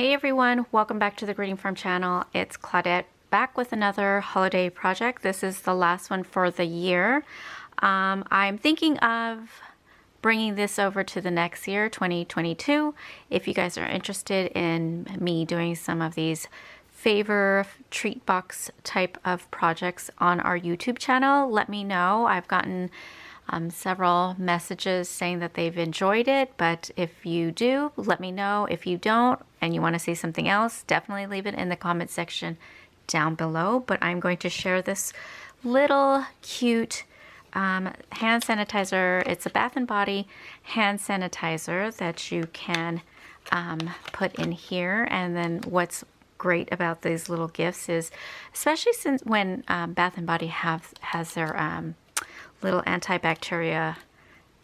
Hey everyone, welcome back to the Greeting Farm channel. It's Claudette back with another holiday project. This is the last one for the year. I'm thinking of bringing this over to the next year, 2022. If you guys are interested in me doing some of these favor treat box type of projects on our YouTube channel, let me know. I've gotten several messages saying that they've enjoyed it, but if you do, let me know. If you don't and you want to see something else, definitely leave it in the comment section down below. But I'm going to share this little cute hand sanitizer. It's a Bath and Body hand sanitizer that you can put in here. And then what's great about these little gifts is, especially since when Bath and Body has their little antibacteria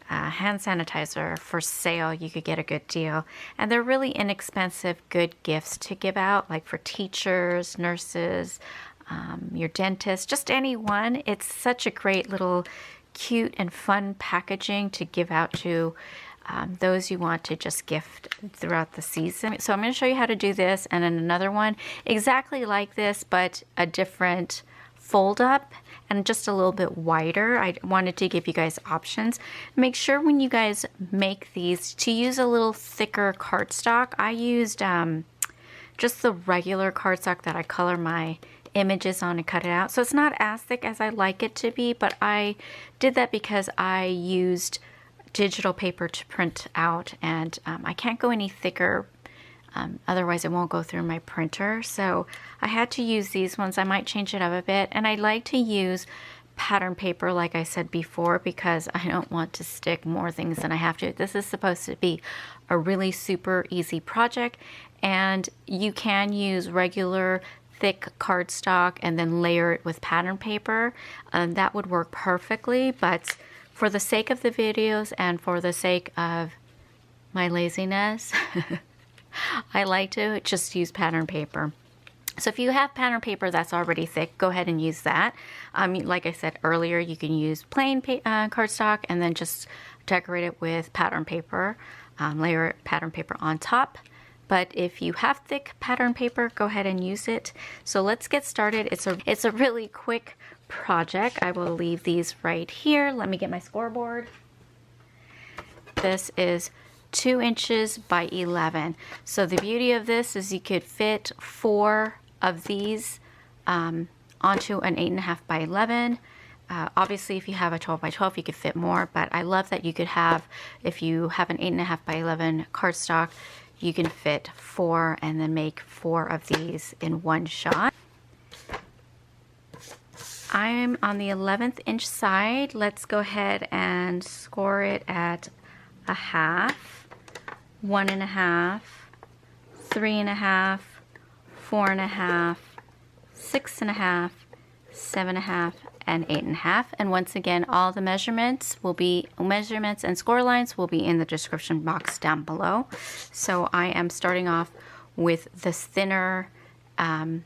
hand sanitizer for sale, you could get a good deal. And they're really inexpensive, good gifts to give out, like for teachers, nurses, your dentist, just anyone. It's such a great little cute and fun packaging to give out to those you want to just gift throughout the season. So I'm going to show you how to do this, and then another one exactly like this, but a different fold up and just a little bit wider. I wanted to give you guys options. Make sure when you guys make these to use a little thicker cardstock. I used just the regular cardstock that I color my images on and cut it out. So it's not as thick as I like it to be, but I did that because I used digital paper to print out, and I can't go any thicker. Otherwise it won't go through my printer. So I had to use these ones. I might change it up a bit. And I like to use pattern paper, like I said before, because I don't want to stick more things than I have to. This is supposed to be a really super easy project. And you can use regular thick cardstock and then layer it with pattern paper. That would work perfectly. But for the sake of the videos and for the sake of my laziness, I like to just use pattern paper. So if you have pattern paper that's already thick, go ahead and use that. Like I said earlier, you can use plain cardstock and then just decorate it with pattern paper, layer pattern paper on top. But if you have thick pattern paper, go ahead and use it. So let's get started. It's a really quick project. I will leave these right here. Let me get my scoreboard. This is 2 inches by 11. So the beauty of this is you could fit 4 of these onto an 8.5 by 11. Obviously, if you have a 12 by 12, you could fit more, but I love that you could have, if you have an 8.5 by 11 cardstock, you can fit 4 and then make 4 of these in one shot. I'm on the 11th inch side. Let's go ahead and score it at 1/2, 1.5, 3.5, 4.5, 6.5, 7.5, and 8.5. And once again, all the measurements and score lines will be in the description box down below. So I am starting off with this thinner hand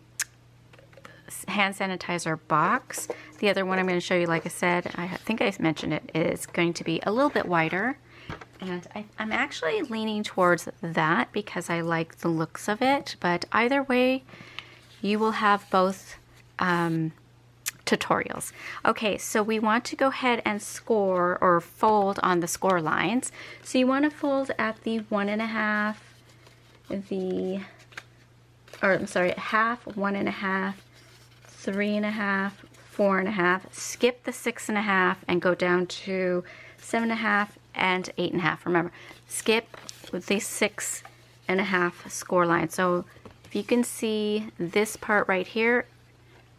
sanitizer box. The other one I'm going to show you, like I said, I think I mentioned it, is going to be a little bit wider. And I'm actually leaning towards that because I like the looks of it. But either way, you will have both tutorials. Okay, so we want to go ahead and score or fold on the score lines. So you want to fold at the 1.5, half, 1.5, 3.5, 4.5. Skip the 6.5 and go down to 7.5 and 8.5. Remember, skip with the 6.5 score line. So if you can see this part right here,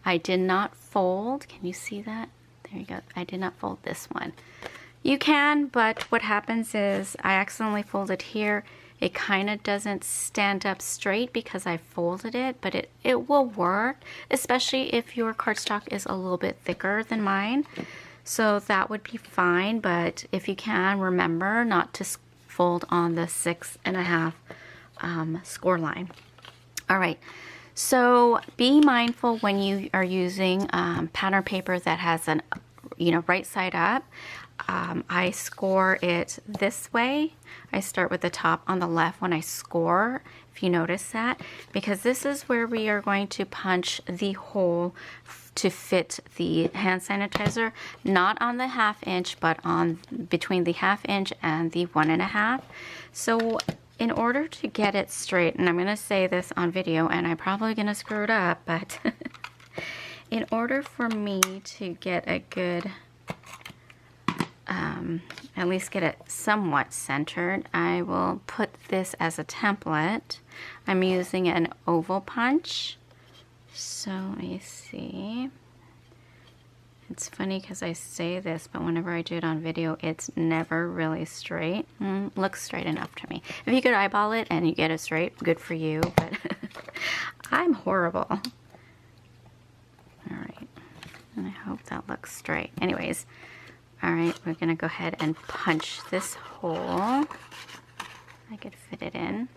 I did not fold. Can you see that? There you go. I did not fold this one. You can, but what happens is I accidentally folded here. It kind of doesn't stand up straight because I folded it, but it will work, especially if your cardstock is a little bit thicker than mine. So that would be fine, but if you can, remember not to fold on the 6.5 score line. All right, so be mindful when you are using pattern paper that has an right side up. I score it this way. I start with the top on the left when I score, if you notice that, because this is where we are going to punch the hole to fit the hand sanitizer, not on the 1/2 inch, but on between the 1/2 inch and the 1.5. So in order to get it straight, and I'm going to say this on video and I'm probably going to screw it up, but in order for me to get a good at least get it somewhat centered, I will put this as a template. I'm using an oval punch. So let me see. It's funny because I say this, but whenever I do it on video, it's never really straight. Looks straight enough to me. If you could eyeball it and you get it straight, good for you, but I'm horrible. All right, and I hope that looks straight. Anyways, all right, we're gonna go ahead and punch this hole. I could fit it in.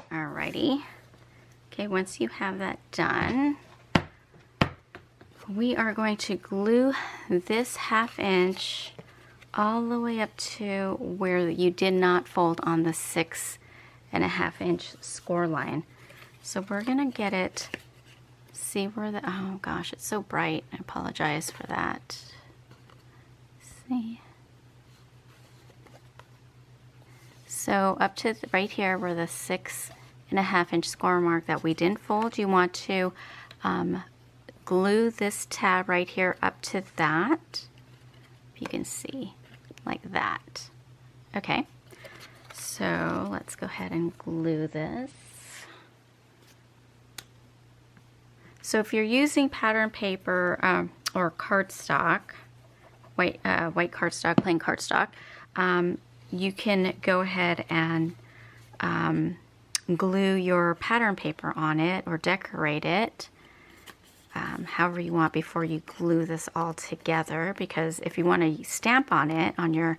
Alrighty. Okay, once you have that done, we are going to glue this 1/2 inch all the way up to where you did not fold on the 6.5 inch score line. So we're gonna get it, see where the, oh gosh, it's so bright. I apologize for that. See. So up to right here where the 6.5 inch score mark that we didn't fold, you want to glue this tab right here up to that. If you can see, like that. Okay, so let's go ahead and glue this. So if you're using pattern paper or cardstock, white cardstock, plain cardstock, you can go ahead and glue your pattern paper on it or decorate it however you want before you glue this all together, because if you want to stamp on it on your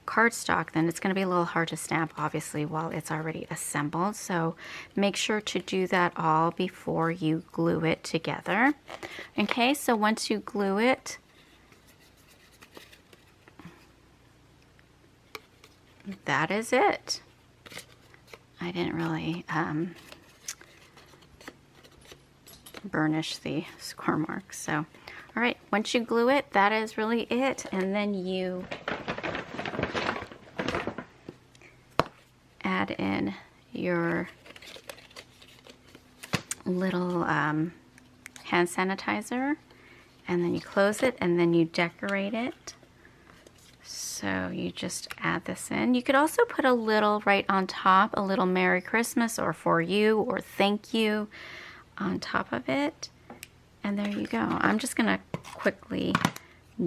cardstock, then it's going to be a little hard to stamp obviously while it's already assembled. So make sure to do that all before you glue it together. Okay, so once you glue it, that is it. I didn't really burnish the score marks. So, all right, once you glue it, that is really it. And then you add in your little hand sanitizer, and then you close it, and then you decorate it. So you just add this in. You could also put a little right on top, a little Merry Christmas or for you or thank you on top of it. And there you go. I'm just gonna quickly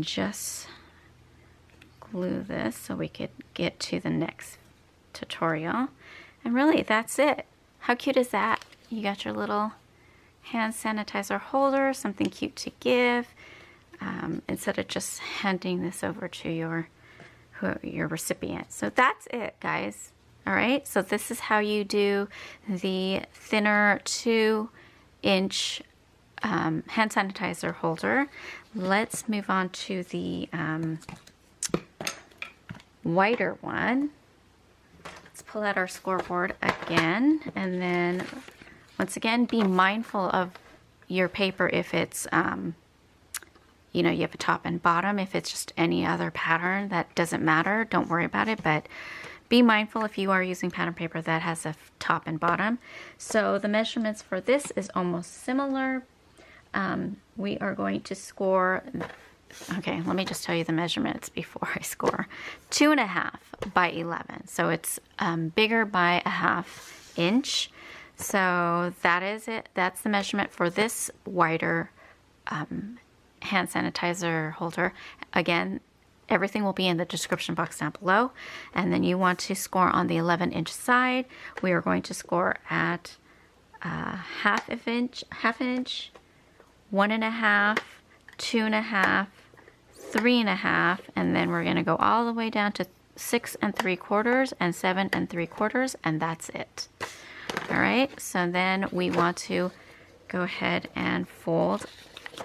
just glue this so we could get to the next tutorial. And really, that's it. How cute is that? You got your little hand sanitizer holder, something cute to give, instead of just handing this over to your recipient. So that's it, guys. All right, so this is how you do the thinner 2-inch hand sanitizer holder. Let's move on to the wider one. Let's pull out our scoreboard again, and then once again, be mindful of your paper if it's you know, you have a top and bottom. If it's just any other pattern, that doesn't matter. Don't worry about it, but be mindful if you are using pattern paper that has a top and bottom. So the measurements for this is almost similar. We are going to score, okay, let me just tell you the measurements before I score. 2.5 by 11. So it's bigger by a 1/2 inch. So that is it. That's the measurement for this wider hand sanitizer holder. Again, everything will be in the description box down below. And then you want to score on the 11-inch side. We are going to score at 1/2 inch, 1.5, 2.5, 3.5, and then we're going to go all the way down to 6 3/4 and 7 3/4, and that's it. All right, so then we want to go ahead and fold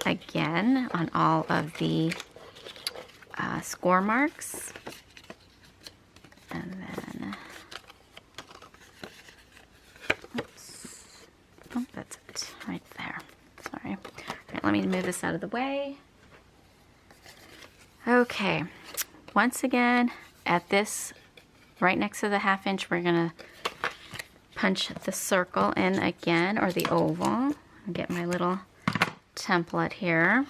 again on all of the score marks. And then, oops, oh, that's it right there. Sorry. All right, let me move this out of the way. Okay, once again, at this, right next to the 1/2 inch, we're gonna punch the circle in again, or the oval. I'll get my little template here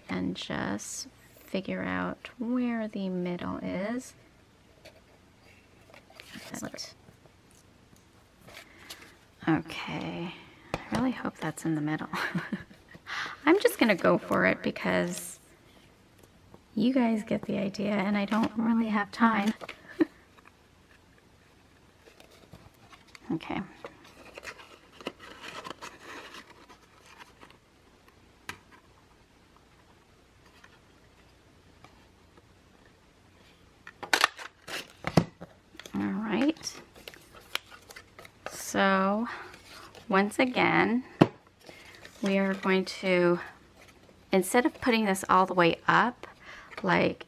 and just figure out where the middle is. Okay, I really hope that's in the middle. I'm just gonna go for it because you guys get the idea and I don't really have time. Okay. All right. So once again, we are going to, instead of putting this all the way up, like,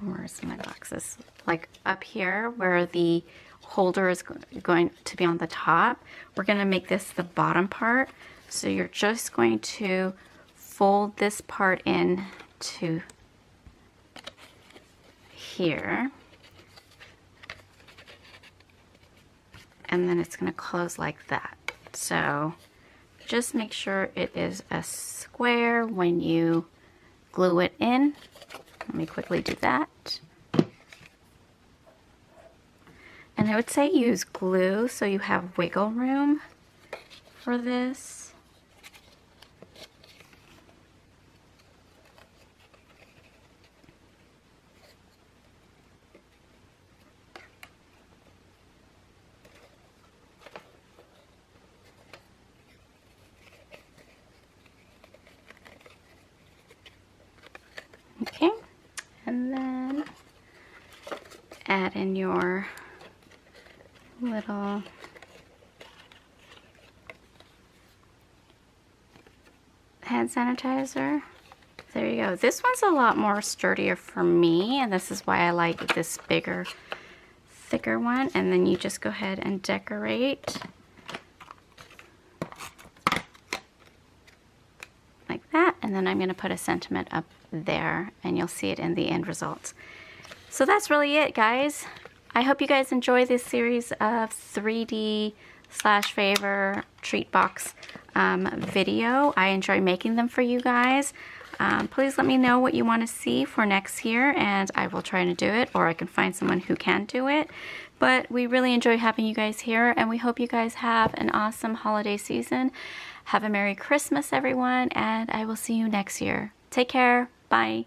where's my boxes? Like up here where the holder is going to be on the top, we're going to make this the bottom part. So you're just going to fold this part in to here. And then it's going to close like that. So just make sure it is a square when you glue it in. Let me quickly do that. And I would say use glue so you have wiggle room for this. Okay, and then add in your little hand sanitizer. There you go. This one's a lot more sturdier for me, and this is why I like this bigger, thicker one. And then you just go ahead and decorate like that, and then I'm going to put a sentiment up there and you'll see it in the end results. So that's really it, guys. I hope you guys enjoy this series of 3D/favor treat box video. I enjoy making them for you guys. Please let me know what you want to see for next year and I will try to do it, or I can find someone who can do it. But we really enjoy having you guys here, and we hope you guys have an awesome holiday season. Have a Merry Christmas, everyone, and I will see you next year. Take care. Bye.